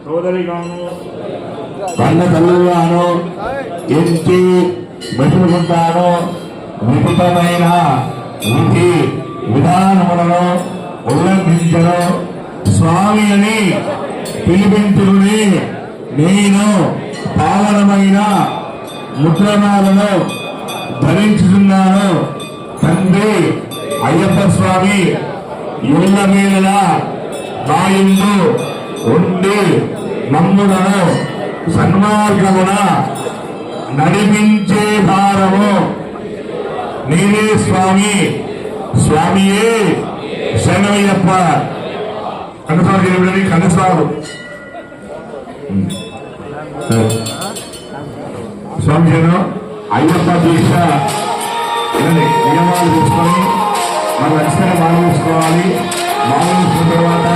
సోదరిగాను కన్న తల్లుగాను ఎంచి మెచ్చుకుంటాను. విధితమైన విధి విధానములను ఉల్లంఘించను. స్వామి అని పిలిపించుకుని నేను పావనమైన ముద్రణాలను ధరించుతున్నాను. తండ్రి అయ్యప్ప స్వామి ఇళ్ళ మీద బాయిందు ఉండి మమ్ములను సన్మార్గమున నడిపించే భారము నీవే స్వామి. స్వామియే శరణయ్యప్ప. కన్నసాగు కన్నసాగు స్వామి జనం అయ్యప్ప దీక్ష నియమాలు తీసుకొని మనం ఖచ్చితంగా మాలు తీసుకోవాలి. మాలు తీసుకున్న తర్వాత